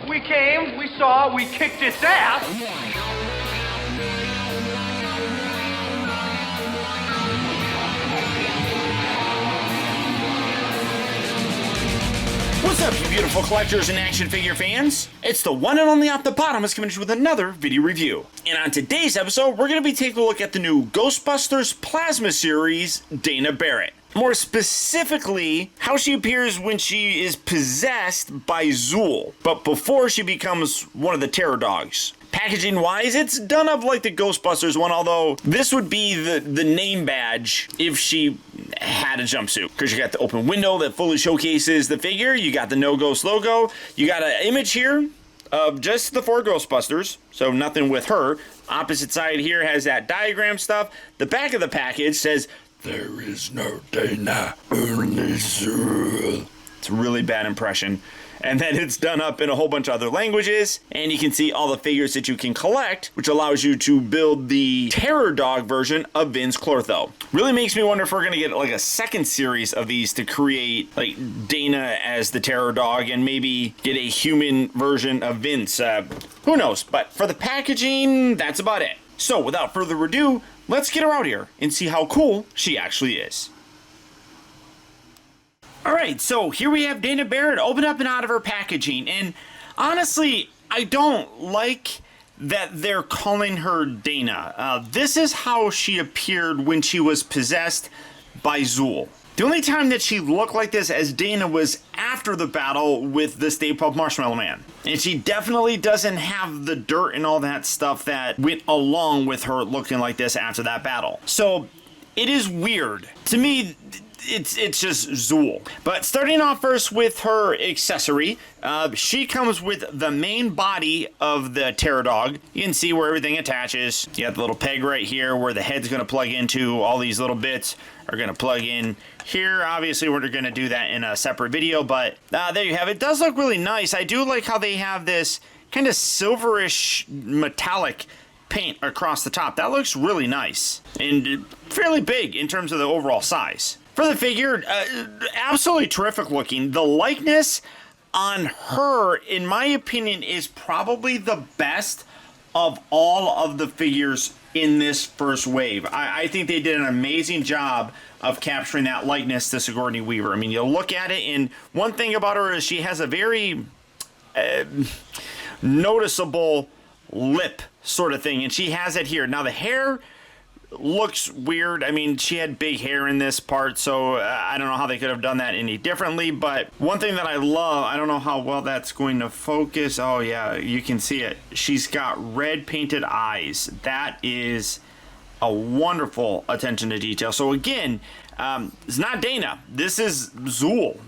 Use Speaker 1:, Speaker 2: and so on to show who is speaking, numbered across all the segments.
Speaker 1: We came, we saw, we kicked its ass.
Speaker 2: What's up, you beautiful collectors and action figure fans? It's the one and only Optipotamus coming with another video review. And on today's episode, we're going to be taking a look at the new Ghostbusters Plasma Series, Dana Barrett. More specifically, how she appears when she is possessed by Zuul, but before she becomes one of the Terror Dogs. Packaging wise, it's done up like the Ghostbusters one, although this would be the name badge if she had a jumpsuit. Because you got the open window that fully showcases the figure, you got the No Ghost logo, you got an image here of just the 4 Ghostbusters, so nothing with her. Opposite side here has that diagram stuff. The back of the package says, "There is no Dana, only Zuul." It's a really bad impression. And then it's done up in a whole bunch of other languages, and you can see all the figures that you can collect, which allows you to build the Terror Dog version of Vince Clortho. Really makes me wonder if we're gonna get like a second series of these to create like Dana as the Terror Dog and maybe get a human version of Vince. Who knows? But for the packaging, that's about it. So without further ado, let's get her out here and see how cool she actually is. Alright, so here we have Dana Barrett open up and out of her packaging, and honestly, I don't like that they're calling her Dana. This is how she appeared when she was possessed by Zuul. The only time that she looked like this as Dana was after the battle with the Stay Puft Marshmallow Man. And she definitely doesn't have the dirt and all that stuff that went along with her looking like this after that battle. So, it is weird. To me, it's just Zuul. But starting off first with her accessory, she comes with the main body of the Terror Dog. You can see where everything attaches. You got the little peg right here where the head's going to plug into. All these little bits are going to plug in here. Obviously, we're going to do that in a separate video, but there you have it. It does look really nice. I do like how they have this kind of silverish metallic paint across the top. That looks really nice and fairly big in terms of the overall size. For the figure, absolutely terrific looking. The likeness on her, in my opinion, is probably the best of all of the figures in this first wave. I think they did an amazing job of capturing that likeness to Sigourney Weaver. I mean, you look at it, and one thing about her is she has a very noticeable lip sort of thing, and she has it here. Now, the hair looks weird. I mean, she had big hair in this part, so I don't know how they could have done that any differently, but one thing that I love, I don't know how well that's going to focus. Oh yeah, you can see it. She's got red painted eyes. That is a wonderful attention to detail. So again, it's not Dana. This is Zuul.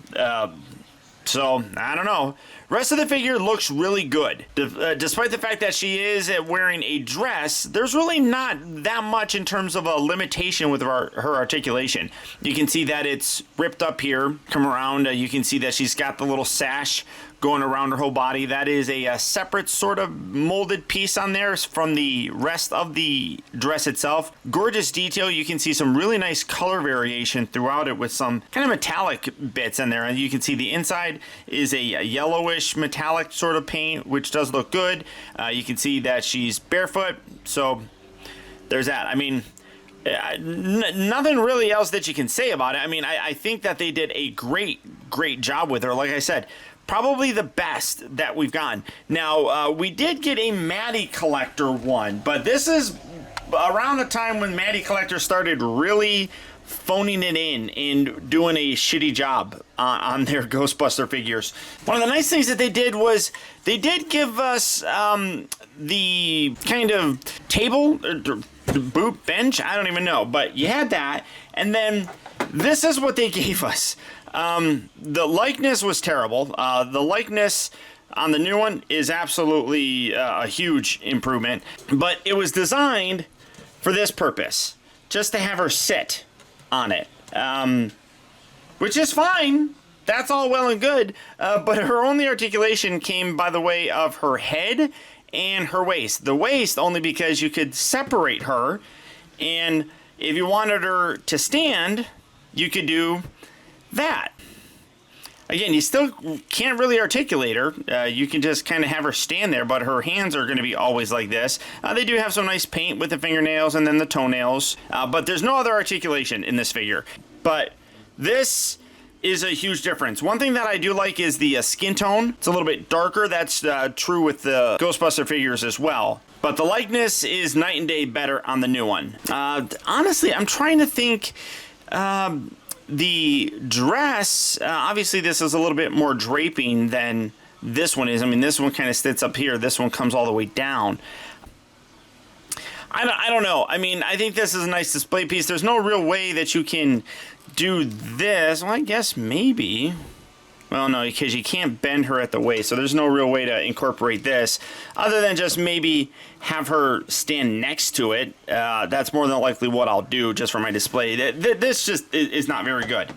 Speaker 2: So, I don't know. Rest of the figure looks really good. Despite the fact that she is wearing a dress, there's really not that much in terms of a limitation with her articulation. You can see that it's ripped up here, come around. You can see that she's got the little sash going around her whole body. That is a separate sort of molded piece on there from the rest of the dress itself. Gorgeous detail. You can see some really nice color variation throughout it with some kind of metallic bits in there. And you can see the inside is a yellowish metallic sort of paint, which does look good. You can see that she's barefoot. So there's that. I mean, nothing really else that you can say about it. I mean, I think that they did a great job with her. Like I said, probably the best that we've gotten. Now, we did get a Matty Collector one, but this is around the time when Matty Collector started really phoning it in and doing a shitty job on their Ghostbuster figures. One of the nice things that they did was they did give us the kind of table, boot, bench, I don't even know, but you had that, and then this is what they gave us. The likeness was terrible. The likeness on the new one is absolutely a huge improvement, but it was designed for this purpose, just to have her sit on it, which is fine. That's all well and good, but her only articulation came by the way of her head and her waist. The waist only because you could separate her, and if you wanted her to stand, you could do that. Again, you still can't really articulate her. You can just kind of have her stand there, but her hands are going to be always like this. They do have some nice paint with the fingernails and then the toenails, but there's no other articulation in this figure. But this is a huge difference. One thing that I do like is the skin tone. It's a little bit darker. That's true with the Ghostbuster figures as well. But the likeness is night and day better on the new one. Honestly, I'm trying to think. The dress, obviously this is a little bit more draping than this one is. I mean, this one kind of sits up here. This one comes all the way down. I don't know. I mean, I think this is a nice display piece. There's no real way that you can do this. Well, I guess maybe. Well, no, because you can't bend her at the waist, so there's no real way to incorporate this other than just maybe have her stand next to it. That's more than likely what I'll do just for my display. This just is not very good.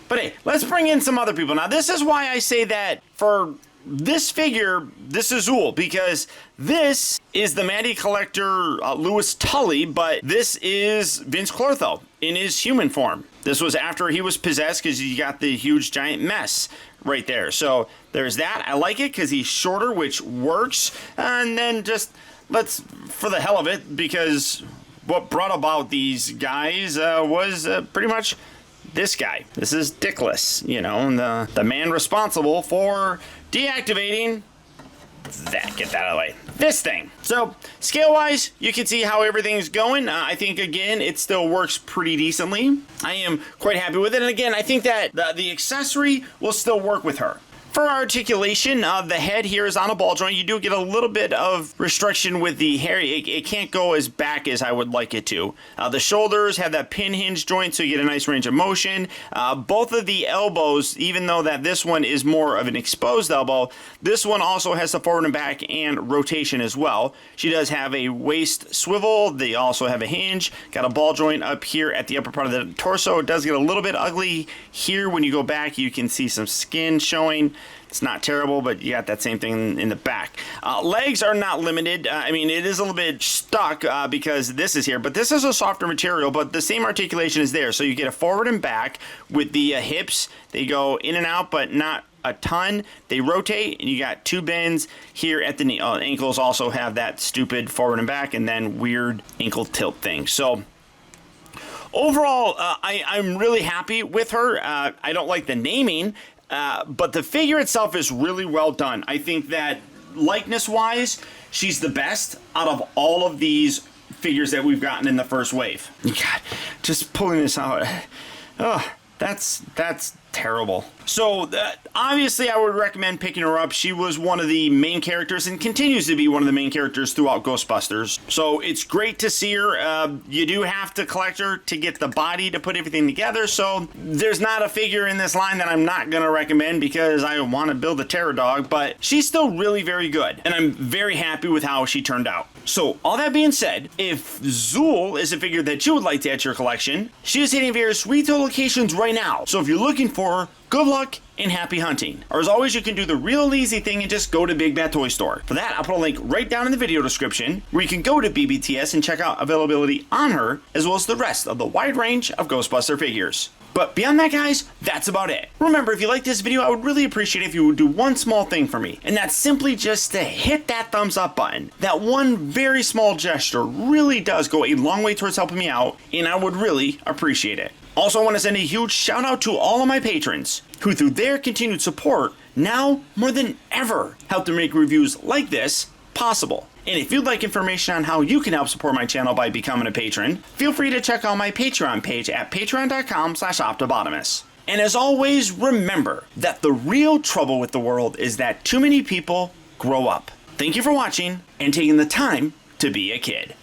Speaker 2: But hey, let's bring in some other people. Now, this is why I say that for this figure, this is Zool, because this is the Matty Collector Louis Tully, but this is Vince Clortho in his human form. This was after he was possessed because you got the huge giant mess right there. So there's that. I like it because he's shorter, which works. And then just let's, for the hell of it, because what brought about these guys was pretty much this guy. This is Dickless, you know, the man responsible for deactivating that. Get that out of the way. This thing. So scale-wise, you can see how everything's going. I think, again, it still works pretty decently. I am quite happy with it. And again, I think that the accessory will still work with her. For articulation, the head here is on a ball joint. You do get a little bit of restriction with the hair. It can't go as back as I would like it to. The shoulders have that pin hinge joint, so you get a nice range of motion. Both of the elbows, even though that this one is more of an exposed elbow, this one also has the forward and back and rotation as well. She does have a waist swivel. They also have a hinge. Got a ball joint up here at the upper part of the torso. It does get a little bit ugly here. When you go back, you can see some skin showing. It's not terrible, but you got that same thing in the back. Legs are not limited. I mean, it is a little bit stuck because this is here, but this is a softer material, but the same articulation is there. So you get a forward and back with the hips. They go in and out, but not a ton. They rotate, and you got two bends here at the knee. Ankles also have that stupid forward and back, and then weird ankle tilt thing. So overall, I'm really happy with her. I don't like the naming. But the figure itself is really well done. I think that likeness-wise, she's the best out of all of these figures that we've gotten in the first wave. God, just pulling this out. Oh, that's terrible. So obviously I would recommend picking her up. She was one of the main characters and continues to be one of the main characters throughout Ghostbusters. So it's great to see her. You do have to collect her to get the body to put everything together. So there's not a figure in this line that I'm not going to recommend because I want to build a Terror Dog, but she's still really very good. And I'm very happy with how she turned out. So all that being said, if Zool is a figure that you would like to add to your collection, she is hitting various retail locations right now. So if you're looking for her, good luck and happy hunting. Or as always, you can do the real easy thing and just go to Big Bad Toy Store. For that, I'll put a link right down in the video description where you can go to BBTS and check out availability on her, as well as the rest of the wide range of Ghostbuster figures. But beyond that, guys, that's about it. Remember, if you like this video, I would really appreciate it if you would do one small thing for me, and that's simply just to hit that thumbs up button. That one very small gesture really does go a long way towards helping me out, and I would really appreciate it. Also, I want to send a huge shout out to all of my patrons who, through their continued support, now more than ever help to make reviews like this possible. And if you'd like information on how you can help support my channel by becoming a patron, feel free to check out my Patreon page at patreon.com/optibotamus. And as always, remember that the real trouble with the world is that too many people grow up. Thank you for watching and taking the time to be a kid.